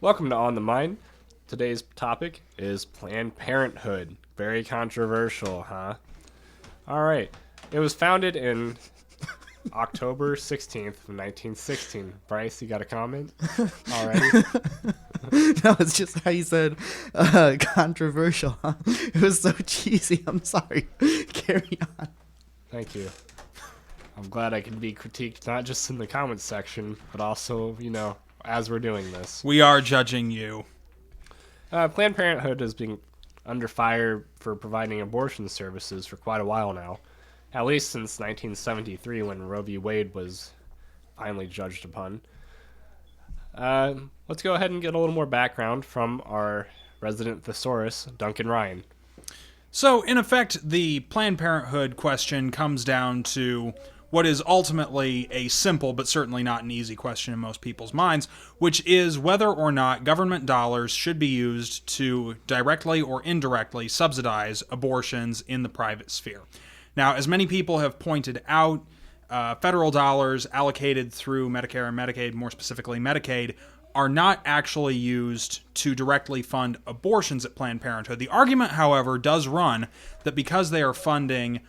Welcome to On the Mind. Today's topic is Planned Parenthood. Very controversial, huh? All right. It was founded in October 16th, 1916. Bryce, you got a comment already? No, it's just how you said controversial. Huh? It was so cheesy. I'm sorry. Carry on. Thank you. I'm glad I can be critiqued not just in the comments section, but also, as we're doing this. We are judging you. Planned Parenthood has been under fire for providing abortion services for quite a while now, at least since 1973 when Roe v. Wade was finally judged upon. Let's go ahead and get a little more background from our resident thesaurus, Duncan Ryan. So, in effect, the Planned Parenthood question comes down to what is ultimately a simple but certainly not an easy question in most people's minds, which is whether or not government dollars should be used to directly or indirectly subsidize abortions in the private sphere. Now, as many people have pointed out, federal dollars allocated through Medicare and Medicaid, more specifically Medicaid, are not actually used to directly fund abortions at Planned Parenthood. The argument, however, does run that because they are funding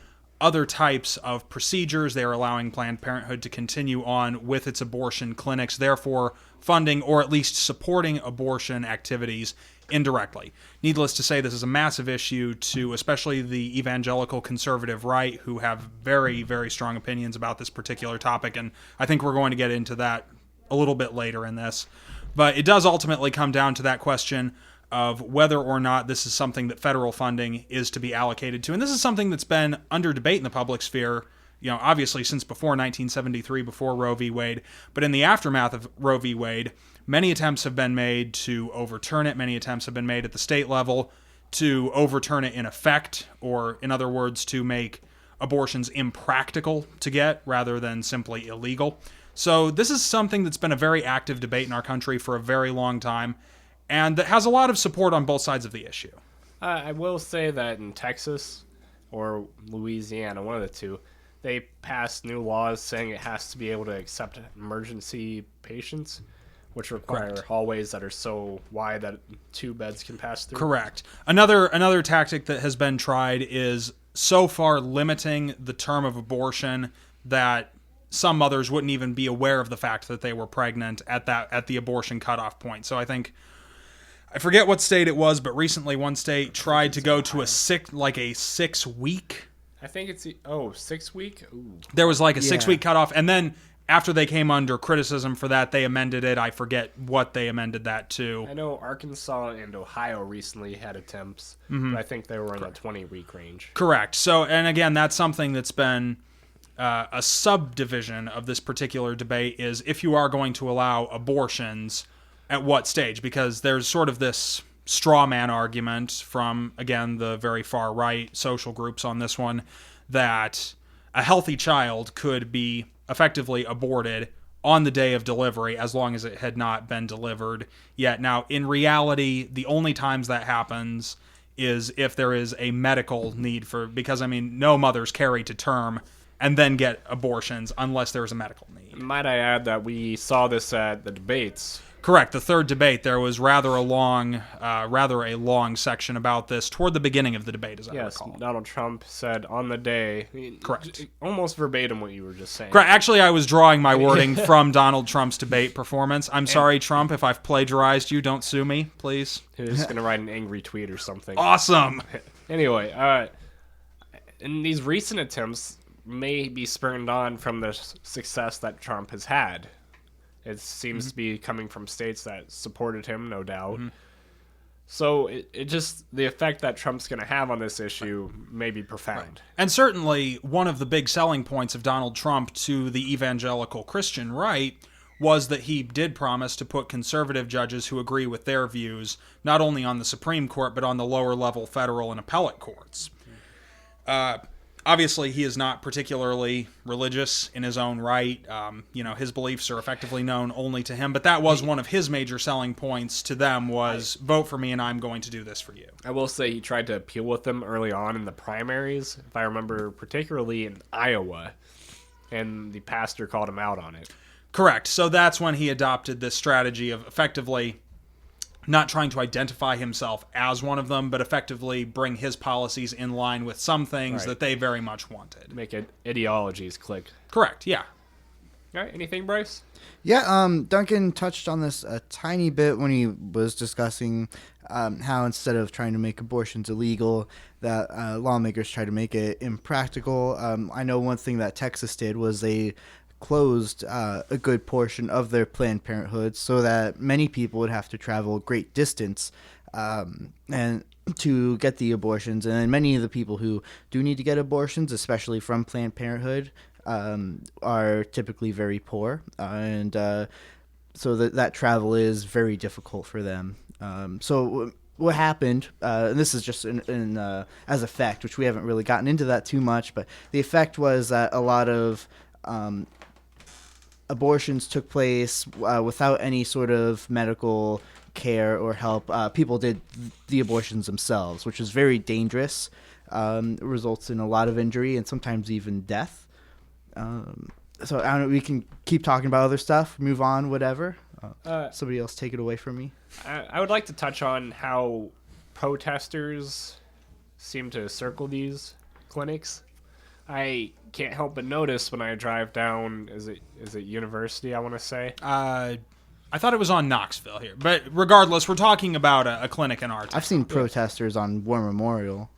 other types of procedures, they are allowing Planned Parenthood to continue on with its abortion clinics, therefore funding or at least supporting abortion activities indirectly. Needless to say, this is a massive issue to especially the evangelical conservative right, who have very, very strong opinions about this particular topic, and I think we're going to get into that a little bit later in this. But it does ultimately come down to that question of whether or not this is something that federal funding is to be allocated to. And this is something that's been under debate in the public sphere, obviously since before 1973, before Roe v. Wade. But in the aftermath of Roe v. Wade, many attempts have been made to overturn it. Many attempts have been made at the state level to overturn it in effect, or in other words, to make abortions impractical to get rather than simply illegal. So this is something that's been a very active debate in our country for a very long time, and that has a lot of support on both sides of the issue. I will say that in Texas or Louisiana, one of the two, they passed new laws saying it has to be able to accept emergency patients, which require hallways that are so wide that two beds can pass through. Correct. Another tactic that has been tried is so far limiting the term of abortion that some mothers wouldn't even be aware of the fact that they were pregnant at the abortion cutoff point. So I forget what state it was, but recently one state tried to go to a 6 week. I think it's 6 week. Ooh. There was like a 6 week cutoff, and then after they came under criticism for that, they amended it. I forget what they amended that to. I know Arkansas and Ohio recently had attempts, but I think they were in the 20-week range. Correct. So, and again, that's something that's been a subdivision of this particular debate is if you are going to allow abortions, at what stage? Because there's sort of this straw man argument from, again, the very far right social groups on this one, that a healthy child could be effectively aborted on the day of delivery as long as it had not been delivered yet. Now, in reality, the only times that happens is if there is a medical need because no mothers carry to term and then get abortions unless there's a medical need. Might I add that we saw this at the debates. Correct. The third debate, there was rather a long section about this toward the beginning of the debate, as I recall. Yes, Donald Trump said on the day. Correct. Almost verbatim what you were just saying. Correct. Actually, I was drawing my wording from Donald Trump's debate performance. I'm sorry, Trump, if I've plagiarized you. Don't sue me, please. He was going to write an angry tweet or something. Awesome. Anyway, in these recent attempts may be spurned on from the success that Trump has had. It seems to be coming from states that supported him, no doubt. So it just, the effect that Trump's going to have on this issue may be profound. Right. And certainly one of the big selling points of Donald Trump to the evangelical Christian right was that he did promise to put conservative judges who agree with their views, not only on the Supreme Court, but on the lower level federal and appellate courts. Obviously, he is not particularly religious in his own right. His beliefs are effectively known only to him. But that was one of his major selling points to them was, vote for me and I'm going to do this for you. I will say he tried to appeal with them early on in the primaries, if I remember, particularly in Iowa. And the pastor called him out on it. Correct. So that's when he adopted this strategy of effectively not trying to identify himself as one of them, but effectively bring his policies in line with some things that they very much wanted. Make it ideologies click. Correct, yeah. All right, anything, Bryce? Yeah, Duncan touched on this a tiny bit when he was discussing how instead of trying to make abortions illegal, that lawmakers try to make it impractical. I know one thing that Texas did was they closed a good portion of their Planned Parenthood so that many people would have to travel a great distance and to get the abortions. And many of the people who do need to get abortions, especially from Planned Parenthood, are typically very poor, and so that travel is very difficult for them. So what happened, and this is just in as a fact, which we haven't really gotten into that too much, but the effect was that a lot of abortions took place without any sort of medical care or help. People did the abortions themselves, which is very dangerous. It results in a lot of injury and sometimes even death. So I don't know, we can keep talking about other stuff, move on, whatever. Somebody else take it away from me. I would like to touch on how protesters seem to circle these clinics. I can't help but notice when I drive down, is it University, I want to say? I thought it was on Knoxville here. But regardless, we're talking about a clinic in our town. I've seen protesters on War Memorial.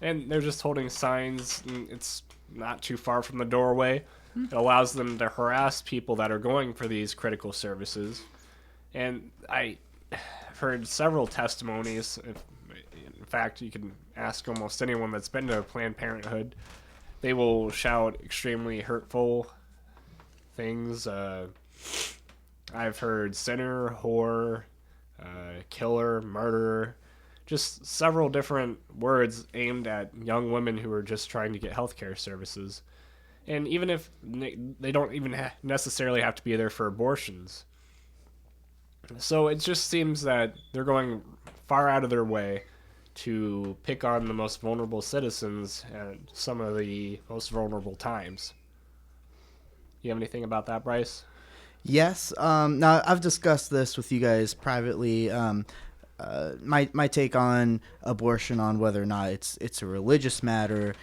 And they're just holding signs, and it's not too far from the doorway. It allows them to harass people that are going for these critical services. And I've heard several testimonies. In fact, you can ask almost anyone that's been to Planned Parenthood. They will shout extremely hurtful things. I've heard sinner, whore, killer, murderer. Just several different words aimed at young women who are just trying to get healthcare services. And even if they don't even necessarily have to be there for abortions. So it just seems that they're going far out of their way to pick on the most vulnerable citizens at some of the most vulnerable times. You have anything about that, Bryce? Yes. Now, I've discussed this with you guys privately. My take on abortion, on whether or not it's a religious matter.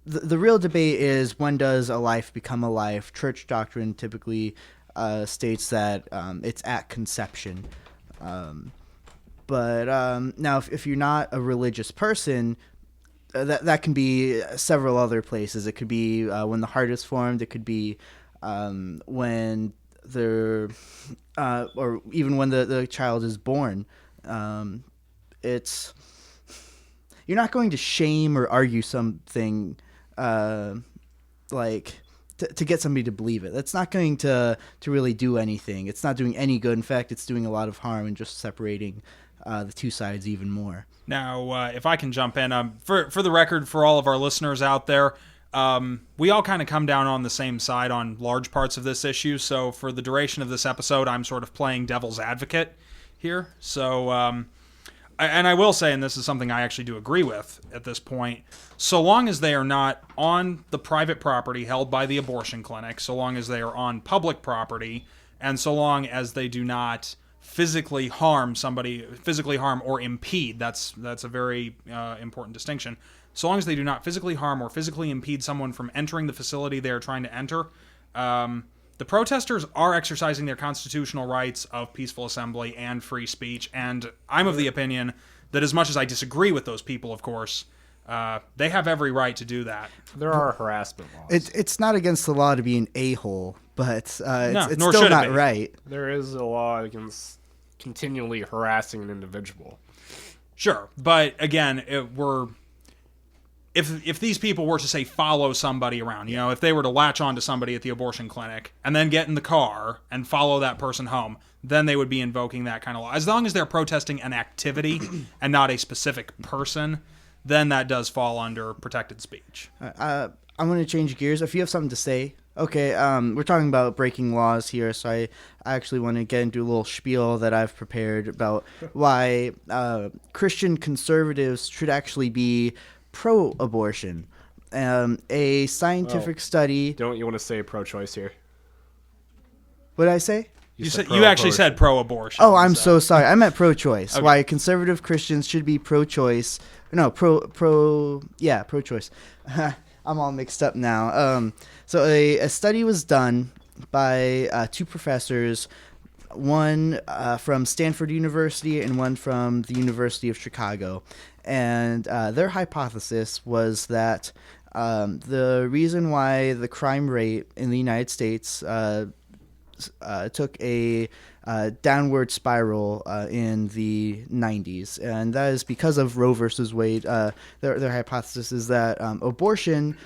The real debate is, when does a life become a life? Church doctrine typically states that it's at conception. But now, if you're not a religious person, that can be several other places. It could be when the heart is formed. It could be when they're, or even when the child is born. It's, you're not going to shame or argue something like to get somebody to believe it. That's not going to really do anything. It's not doing any good. In fact, it's doing a lot of harm and just separating the two sides even more. Now, if I can jump in, for the record, for all of our listeners out there, we all kind of come down on the same side on large parts of this issue. So for the duration of this episode, I'm sort of playing devil's advocate here. So, and I will say, and this is something I actually do agree with at this point, so long as they are not on the private property held by the abortion clinic, so long as they are on public property, and so long as they do not physically harm somebody, physically harm or impede, that's a very important distinction. So long as they do not physically harm or physically impede someone from entering the facility they are trying to enter, the protesters are exercising their constitutional rights of peaceful assembly and free speech, and I'm of the opinion that, as much as I disagree with those people, of course, they have every right to do that. There are harassment laws. It's not against the law to be an a-hole, but it's nor still should it not be. right. There is a law against continually harassing an individual. Sure, but again, if these people were to, say, follow somebody around, you know, if they were to latch on to somebody at the abortion clinic and then get in the car and follow that person home, then they would be invoking that kind of law. As long as they're protesting an activity and not a specific person, then that does fall under protected speech. I'm going to change gears. If you have something to say, okay. We're talking about breaking laws here, so I actually want to get into a little spiel that I've prepared about why Christian conservatives should actually be pro-abortion. A scientific study. Don't you want to say pro-choice here? What did I say? You actually said pro-abortion. Oh, I'm so sorry. I meant pro-choice. Okay. Why conservative Christians should be pro-choice. No, pro-choice. I'm all mixed up now. So a study was done by two professors, one from Stanford University and one from the University of Chicago. And their hypothesis was that the reason why the crime rate in the United States took a downward spiral in the 90s, and that is because of Roe versus Wade. Their hypothesis is that abortion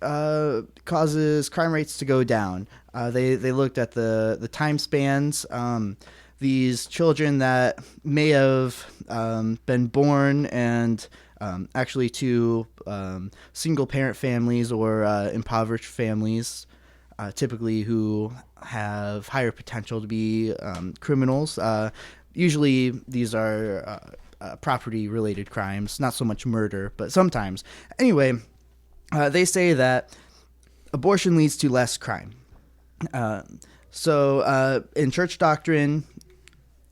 causes crime rates to go down. They looked at the time spans. These children that may have been born and actually to single parent families or impoverished families, typically who have higher potential to be criminals. Usually these are property-related crimes, not so much murder, but sometimes. Anyway, they say that abortion leads to less crime. So in church doctrine,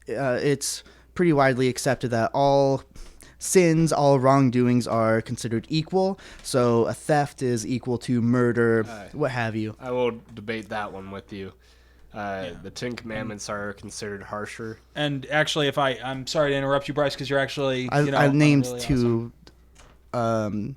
it's pretty widely accepted that all sins, all wrongdoings are considered equal. So a theft is equal to murder, what have you. I will debate that one with you. The Ten Commandments are considered harsher. And actually, I'm sorry to interrupt you, Bryce, because you're actually, I named really two 10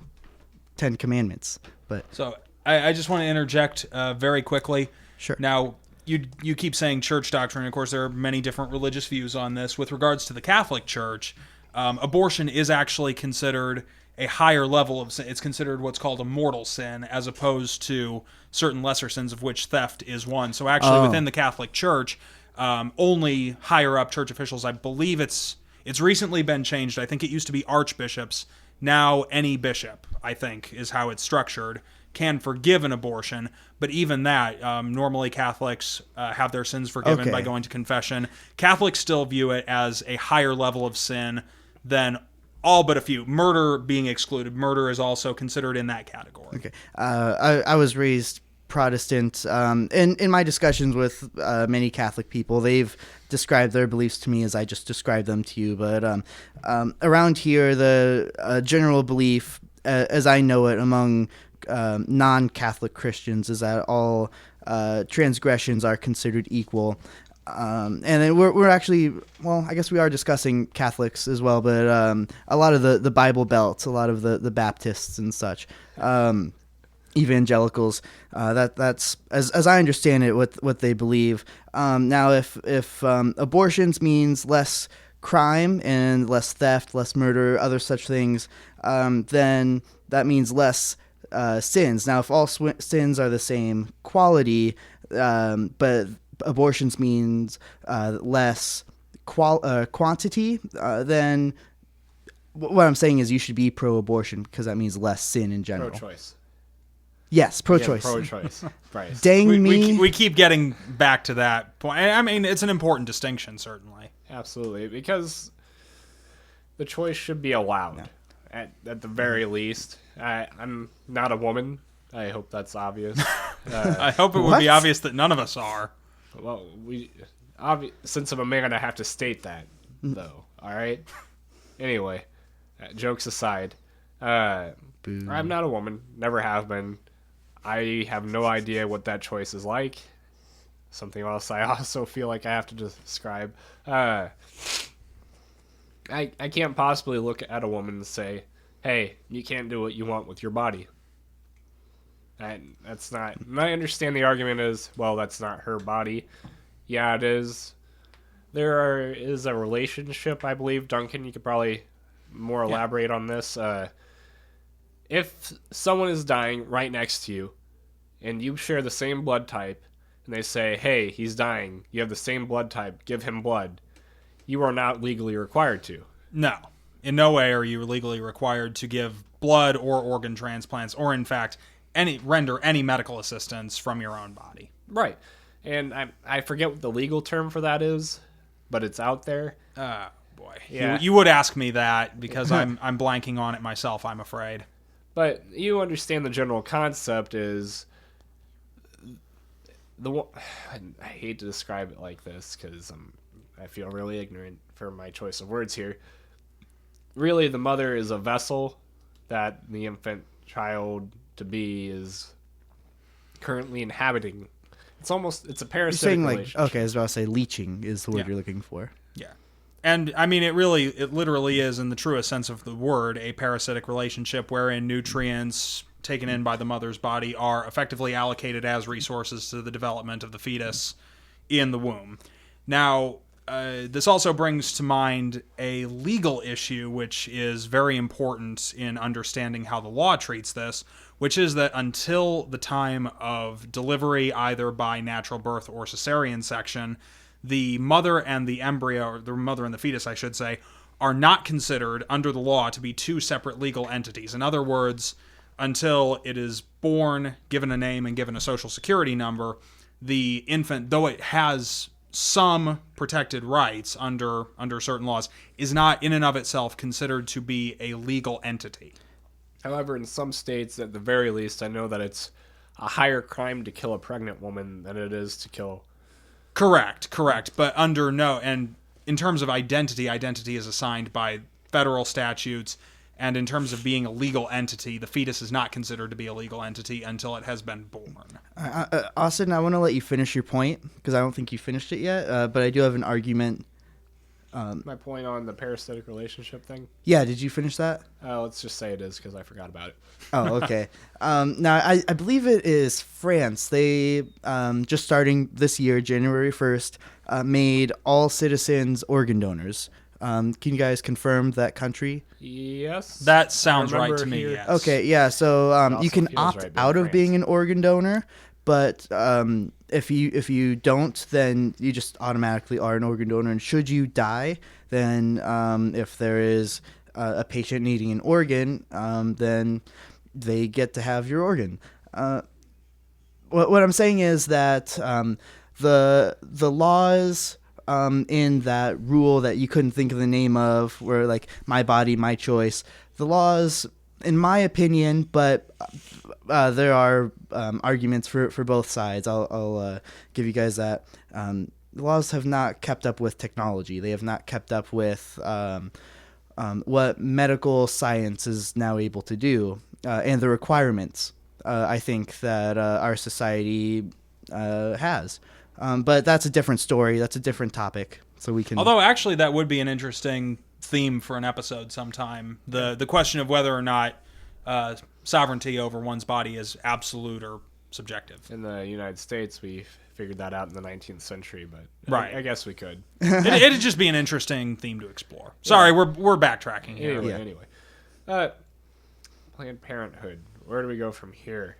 Commandments, but So I just want to interject very quickly. Sure. Now, you keep saying church doctrine. Of course, there are many different religious views on this. With regards to the Catholic Church, abortion is actually considered a higher level of sin. It's considered what's called a mortal sin, as opposed to certain lesser sins, of which theft is one. So actually, within the Catholic Church, only higher up church officials, I believe it's recently been changed. I think it used to be archbishops. Now any bishop, I think, is how it's structured, can forgive an abortion. But even that, normally Catholics have their sins forgiven by going to confession. Catholics still view it as a higher level of sin than all but a few. Murder being excluded. Murder is also considered in that category. Okay. I was raised Protestant. In my discussions with many Catholic people, they've described their beliefs to me as I just described them to you. But around here, the general belief, as I know it among non-Catholic Christians, is that all transgressions are considered equal. And then we're actually, well, I guess we are discussing Catholics as well, but a lot of the Bible Belt, a lot of the Baptists and such, evangelicals, that's as I understand it, what they believe. Now, if abortions means less crime and less theft, less murder, other such things, then that means less sins. Now, if all sins are the same quality, but abortions means less quantity, then what I'm saying is you should be pro-abortion because that means less sin in general. Pro-choice. Yes, pro-choice. Yeah, pro-choice. Bryce. Dang me. We keep getting back to that point. I mean, it's an important distinction, certainly. Absolutely, because the choice should be allowed, at the very least. I'm not a woman. I hope that's obvious. I hope it would be obvious that none of us are. Well, since I'm a man, I have to state that, though. All right. Anyway, jokes aside, I'm not a woman. Never have been. I have no idea what that choice is like. Something else I also feel like I have to describe. I can't possibly look at a woman and say, "Hey, you can't do what you want with your body." That's not. And I understand the argument is, well, that's not her body. Yeah, it is. There is a relationship, I believe. Duncan, you could probably more elaborate on this. If someone is dying right next to you, and you share the same blood type, and they say, "Hey, he's dying. You have the same blood type. Give him blood," you are not legally required to. No. In no way are you legally required to give blood or organ transplants, or in fact, render any medical assistance from your own body. Right. And I forget what the legal term for that is, but it's out there. Boy. Yeah. You would ask me that because I'm blanking on it myself, I'm afraid. But you understand the general concept is I hate to describe it like this because I feel really ignorant for my choice of words here. Really, the mother is a vessel that the infant child to be is currently inhabiting. It's a You're parasitic saying like, relationship. okay, I was about to say leeching is the word Yeah. you're looking for. Yeah. And I mean, it literally is, in the truest sense of the word, a parasitic relationship wherein nutrients taken in by the mother's body are effectively allocated as resources to the development of the fetus in the womb. Now, this also brings to mind a legal issue, which is very important in understanding how the law treats this, which is that until the time of delivery, either by natural birth or cesarean section, the mother and the embryo, or the mother and the fetus, I should say, are not considered under the law to be two separate legal entities. In other words, until it is born, given a name, and given a social security number, the infant, though it has some protected rights under certain laws, is not in and of itself considered to be a legal entity. However, in some states, at the very least, I know that it's a higher crime to kill a pregnant woman than it is to kill. Correct. But and in terms of identity is assigned by federal statutes, and in terms of being a legal entity, the fetus is not considered to be a legal entity until it has been born. Austin, I want to let you finish your point because I don't think you finished it yet, but I do have an argument. My point on the parasitic relationship thing? Yeah, did you finish that? Let's just say it is because I forgot about it. Oh, okay. Now, I believe it is France. They, just starting this year, January 1st, made all citizens organ donors. Can you guys confirm that country? Yes. That sounds I right remember to me, here- yes. Okay, yeah. So also you can feels opt right being out of France. being an organ donor, but if you don't, then you just automatically are an organ donor. And should you die, then if there is a patient needing an organ, then they get to have your organ. What I'm saying is that the laws in that rule that you couldn't think of the name of, were like my body, my choice. The laws, in my opinion, but there are arguments for both sides. I'll give you guys that. The laws have not kept up with technology. They have not kept up with what medical science is now able to do, and the requirements I think that our society has. But that's a different story. That's a different topic. So we can. Although, actually, that would be an interesting theme for an episode sometime. The question of whether or not sovereignty over one's body is absolute or subjective. In the United States, we figured that out in the 19th century, but Right. I guess we could. It'd just be an interesting theme to explore. Sorry, we're backtracking here. Anyway. Planned Parenthood. Where do we go from here?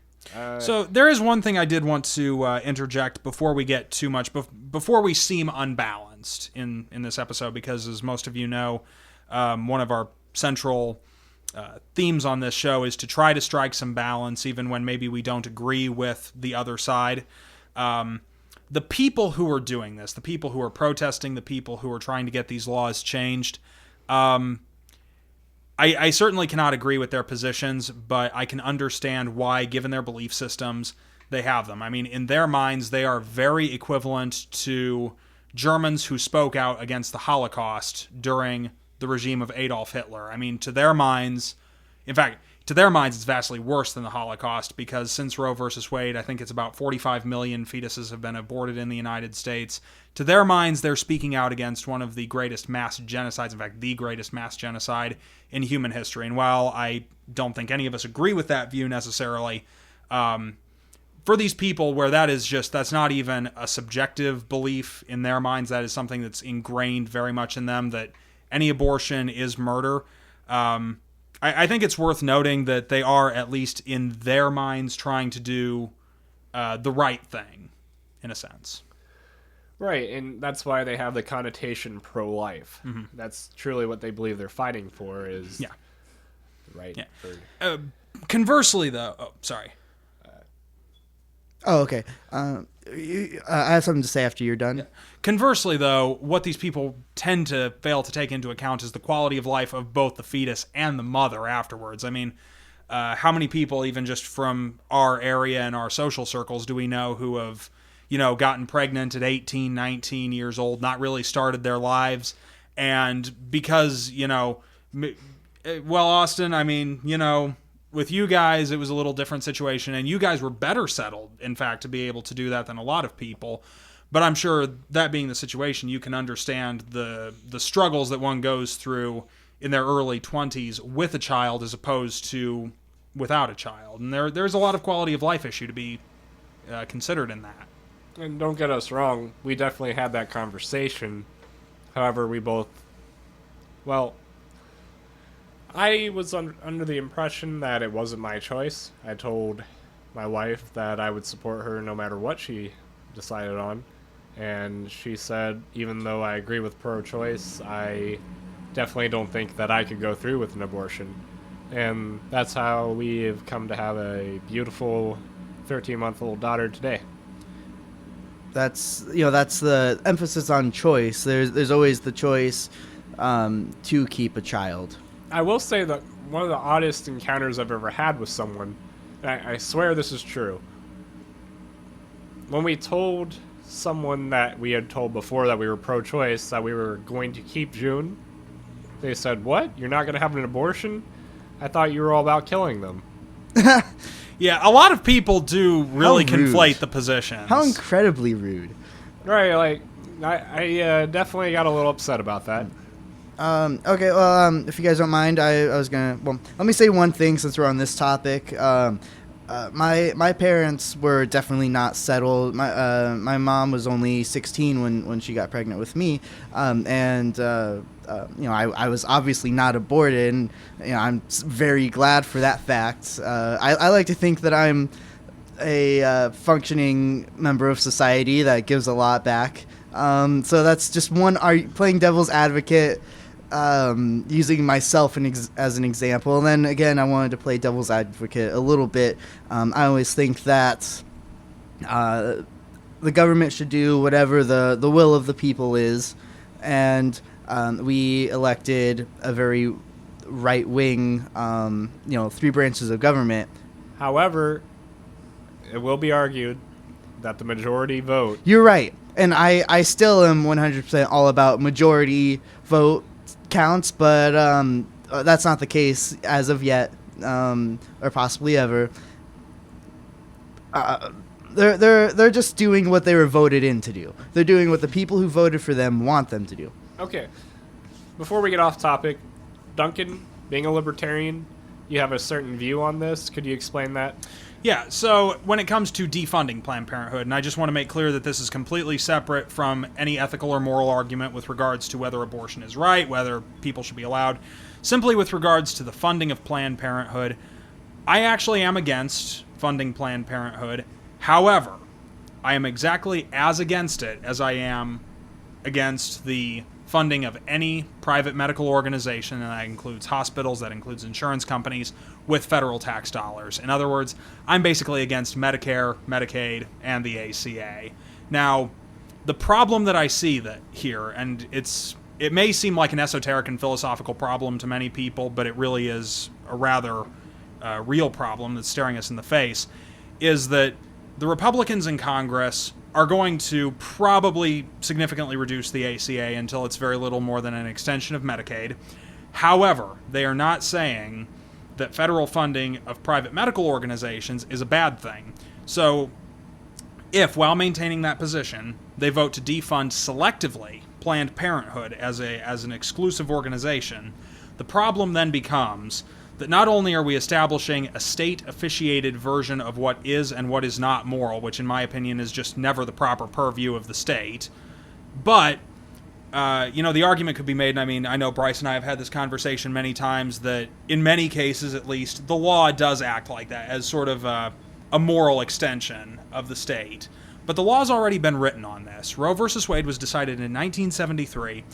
So there is one thing I did want to interject before we get too much, before we seem unbalanced in this episode, because as most of you know, one of our central themes on this show is to try to strike some balance, even when maybe we don't agree with the other side. The people who are doing this, the people who are protesting, the people who are trying to get these laws changed, I certainly cannot agree with their positions, but I can understand why, given their belief systems, they have them. I mean, in their minds, they are very equivalent to Germans who spoke out against the Holocaust during the regime of Adolf Hitler. I mean, to their minds, in fact, to their minds, it's vastly worse than the Holocaust, because since Roe versus Wade, I think it's about 45 million fetuses have been aborted in the United States. To their minds, they're speaking out against one of the greatest mass genocides, in fact, the greatest mass genocide in human history. And while I don't think any of us agree with that view necessarily, for these people where that's not even a subjective belief in their minds, that is something that's ingrained very much in them, that any abortion is murder. I think it's worth noting that they are, at least in their minds, trying to do the right thing, in a sense. Right, and that's why they have the connotation pro-life. Mm-hmm. That's truly what they believe they're fighting for is right. Yeah. For, Conversely, though... sorry. Oh, okay. I have something to say after you're done. Yeah. Conversely, though, what these people tend to fail to take into account is the quality of life of both the fetus and the mother afterwards. I mean, how many people, even just from our area and our social circles, do we know who have, gotten pregnant at 18, 19 years old, not really started their lives. And because, Austin, I mean, with you guys, it was a little different situation, and you guys were better settled, in fact, to be able to do that than a lot of people. But I'm sure that being the situation, you can understand the struggles that one goes through in their early 20s with a child as opposed to without a child. And there's a lot of quality of life issue to be considered in that. And don't get us wrong, we definitely had that conversation. However, I was under the impression that it wasn't my choice. I told my wife that I would support her no matter what she decided on. And she said, even though I agree with pro-choice, I definitely don't think that I could go through with an abortion. And that's how we have come to have a beautiful 13-month-old daughter today. That's the emphasis on choice. There's always the choice to keep a child. I will say that one of the oddest encounters I've ever had with someone, and I swear this is true, when we told someone that we had told before that we were pro-choice that we were going to keep June, they said, "What? You're not going to have an abortion? I thought you were all about killing them." Yeah, a lot of people do really conflate the positions. How incredibly rude. Right, like, I definitely got a little upset about that. Okay, well, if you guys don't mind, I was gonna... Well, let me say one thing since we're on this topic. My parents were definitely not settled. My mom was only 16 when she got pregnant with me, and I was obviously not aborted, and I'm very glad for that fact. I like to think that I'm a functioning member of society that gives a lot back. So that's just one playing devil's advocate, using myself as an example. And then again, I wanted to play devil's advocate a little bit. I always think that the government should do whatever the will of the people is, and we elected a very right-wing, three branches of government. However, it will be argued that the majority vote... You're right. And I still am 100% all about majority vote counts, but that's not the case as of yet, or possibly ever. They're just doing what they were voted in to do. They're doing what the people who voted for them want them to do. Okay. Before we get off topic, Duncan, being a libertarian, you have a certain view on this. Could you explain that? Yeah, so when it comes to defunding Planned Parenthood, and I just want to make clear that this is completely separate from any ethical or moral argument with regards to whether abortion is right, whether people should be allowed. Simply with regards to the funding of Planned Parenthood, I actually am against funding Planned Parenthood. However, I am exactly as against it as I am against the funding of any private medical organization, and that includes hospitals, that includes insurance companies, with federal tax dollars. In other words, I'm basically against Medicare, Medicaid, and the ACA. Now, the problem that I see here, and it may seem like an esoteric and philosophical problem to many people, but it really is a rather real problem that's staring us in the face, is that the Republicans in Congress are going to probably significantly reduce the ACA until it's very little more than an extension of Medicaid. However, they are not saying that federal funding of private medical organizations is a bad thing. So, if, while maintaining that position, they vote to defund selectively Planned Parenthood as an exclusive organization, the problem then becomes that not only are we establishing a state-officiated version of what is and what is not moral, which in my opinion is just never the proper purview of the state, but, the argument could be made, and I mean, I know Bryce and I have had this conversation many times, that in many cases at least, the law does act like that, as sort of a moral extension of the state. But the law's already been written on this. Roe v. Wade was decided in 1973,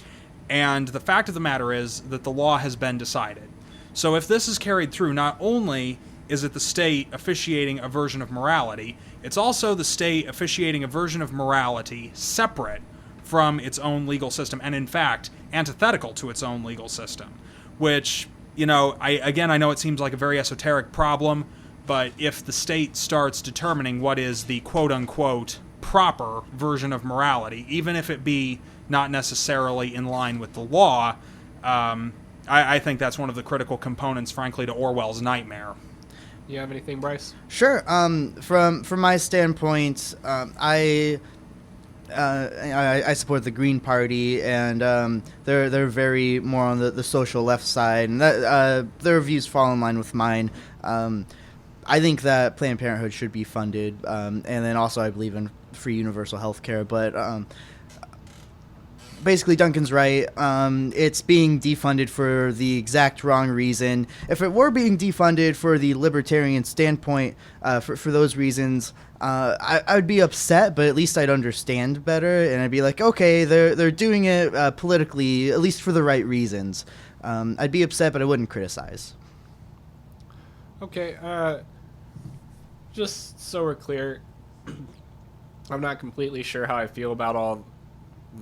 and the fact of the matter is that the law has been decided. So if this is carried through, not only is it the state officiating a version of morality, it's also the state officiating a version of morality separate from its own legal system, and in fact, antithetical to its own legal system. Which, I know it seems like a very esoteric problem, but if the state starts determining what is the quote-unquote proper version of morality, even if it be not necessarily in line with the law. I think that's one of the critical components, frankly, to Orwell's nightmare. You have anything, Bryce? Sure. From my standpoint, I support the Green Party, and they're very more on the social left side, and that, their views fall in line with mine. I think that Planned Parenthood should be funded, and then also I believe in free universal health care, but basically Duncan's right. It's being defunded for the exact wrong reason. If it were being defunded for the libertarian standpoint, for those reasons, I would be upset, but at least I'd understand better, and I'd be like, okay, they're doing it politically, at least for the right reasons. I'd be upset, but I wouldn't criticize. Okay, just so we're clear, I'm not completely sure how I feel about all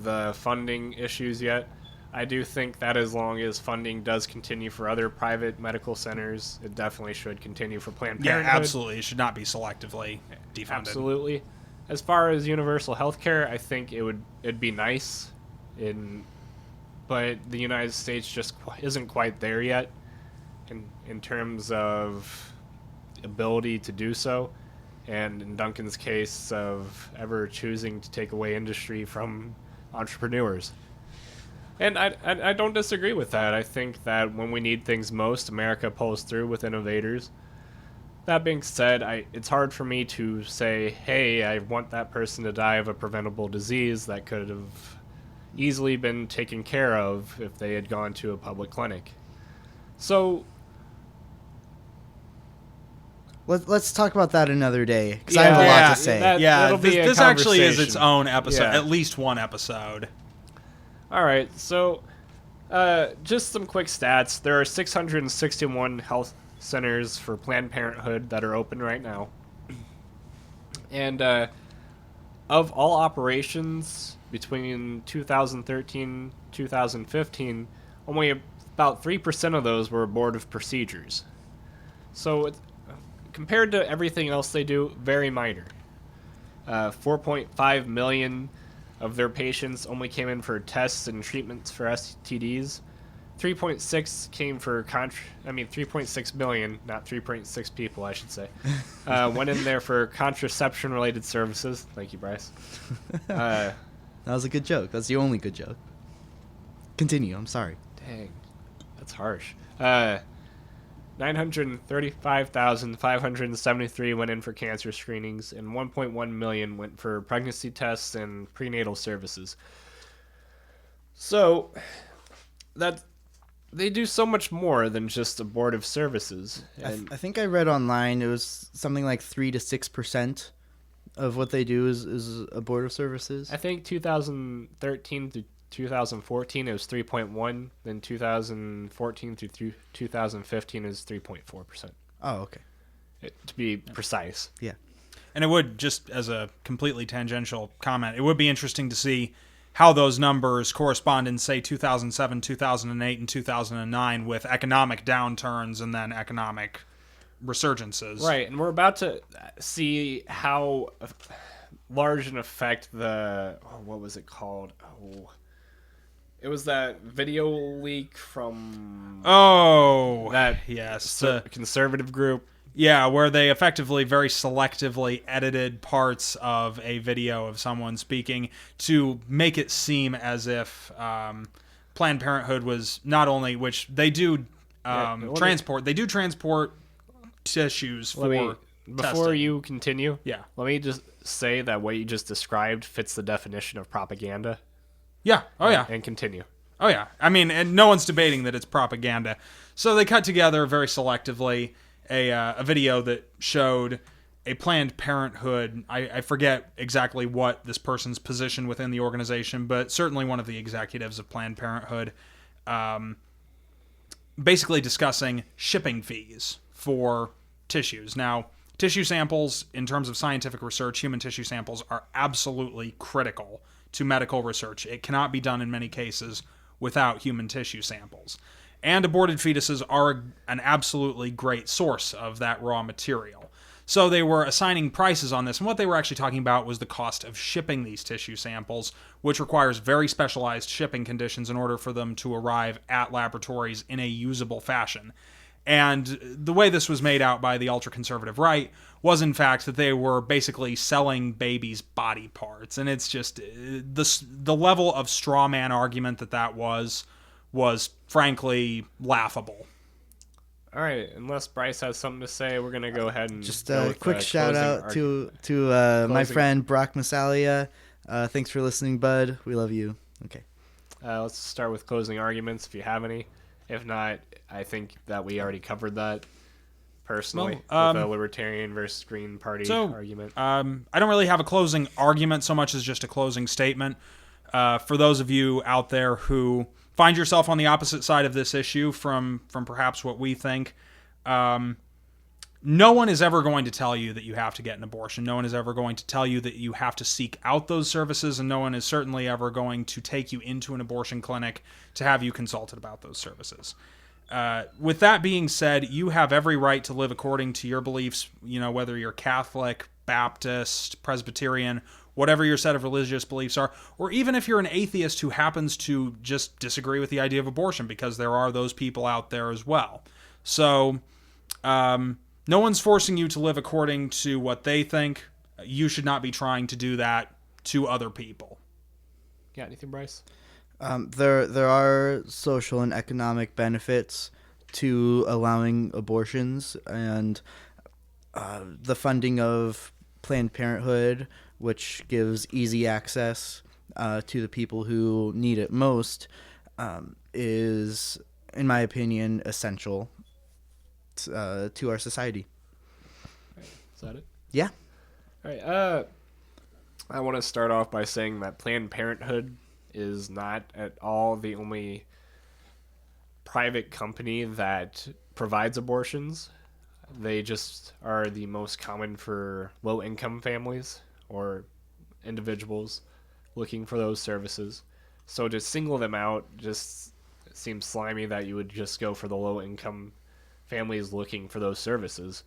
the funding issues yet. I do think that as long as funding does continue for other private medical centers, it definitely should continue for Planned Parenthood. Yeah, absolutely. It should not be selectively defunded. Absolutely. As far as universal health care, I think it'd be nice, but the United States just isn't quite there yet in terms of ability to do so, and in Duncan's case of ever choosing to take away industry from entrepreneurs. And I don't disagree with that. I think that when we need things most, America pulls through with innovators. That being said, it's hard for me to say, hey, I want that person to die of a preventable disease that could have easily been taken care of if they had gone to a public clinic. So let's talk about that another day, because I have a lot to say. This actually is its own episode, Yeah. at least one episode. All right, so just some quick stats. There are 661 health centers for Planned Parenthood that are open right now. And of all operations between 2013 2015, only about 3% of those were abortive procedures. So compared to everything else they do, very minor. 4.5 million of their patients only came in for tests and treatments for STDs. 3.6 came for 3.6 million, not 3.6 people, I should say, went in there for contraception-related services. Thank you, Bryce. That was a good joke. That's the only good joke. Continue. I'm sorry. Dang, that's harsh. 935,573 went in for cancer screenings, and 1.1 million went for pregnancy tests and prenatal services. So that they do so much more than just abortive services. And I think I read online it was something like 3 to 6% of what they do is abortive services. I think 2013 to 2014 it was 3.1, then 2014 through 2015 is 3.4%. Oh, okay. To be precise. Yeah. And it would, just as a completely tangential comment, it would be interesting to see how those numbers correspond in, say, 2007, 2008, and 2009 with economic downturns and then economic resurgences. Right, and we're about to see how large an effect what was it called? It was that video leak from that conservative group. Yeah, where they effectively very selectively edited parts of a video of someone speaking to make it seem as if Planned Parenthood was not only, which they do transport tissues for before testing. you continue. Yeah. Let me just say that what you just described fits the definition of propaganda. Yeah. Oh, yeah. And continue. Oh, yeah. I mean, and no one's debating that it's propaganda. So they cut together very selectively a video that showed a Planned Parenthood. I forget exactly what this person's position within the organization, but certainly one of the executives of Planned Parenthood, basically discussing shipping fees for tissues. Now, tissue samples, in terms of scientific research, human tissue samples are absolutely critical to medical research. It cannot be done in many cases without human tissue samples. And aborted fetuses are an absolutely great source of that raw material. So they were assigning prices on this, and what they were actually talking about was the cost of shipping these tissue samples, which requires very specialized shipping conditions in order for them to arrive at laboratories in a usable fashion. And the way this was made out by the ultra-conservative right was, in fact, that they were basically selling babies' body parts. And it's just the level of straw man argument that was frankly laughable. All right, unless Bryce has something to say, we're going to go ahead and Just go a with, quick shout out to my friend Brock Massalia. Thanks for listening, bud. We love you. Okay. Let's start with closing arguments, if you have any. If not, I think that we already covered that personally with a libertarian versus Green Party argument. I don't really have a closing argument so much as just a closing statement. For those of you out there who find yourself on the opposite side of this issue from perhaps what we think, no one is ever going to tell you that you have to get an abortion. No one is ever going to tell you that you have to seek out those services, and no one is certainly ever going to take you into an abortion clinic to have you consulted about those services. With that being said, you have every right to live according to your beliefs, whether you're Catholic, Baptist, Presbyterian, whatever your set of religious beliefs are, or even if you're an atheist who happens to just disagree with the idea of abortion, because there are those people out there as well. So, no one's forcing you to live according to what they think. You should not be trying to do that to other people. Got anything, Bryce? There are social and economic benefits to allowing abortions, and the funding of Planned Parenthood, which gives easy access to the people who need it most, is, in my opinion, essential to our society. Right. Is that it? Yeah. All right. I want to start off by saying that Planned Parenthood is not at all the only private company that provides abortions. They just are the most common for low-income families or individuals looking for those services. So to single them out just seems slimy that you would just go for the low-income families looking for those services.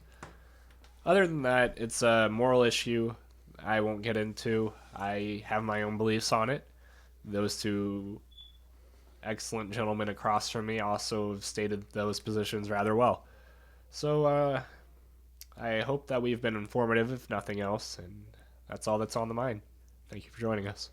Other than that, it's a moral issue I won't get into. I have my own beliefs on it. Those two excellent gentlemen across from me also have stated those positions rather well. So I hope that we've been informative, if nothing else, and that's all that's on the mind. Thank you for joining us.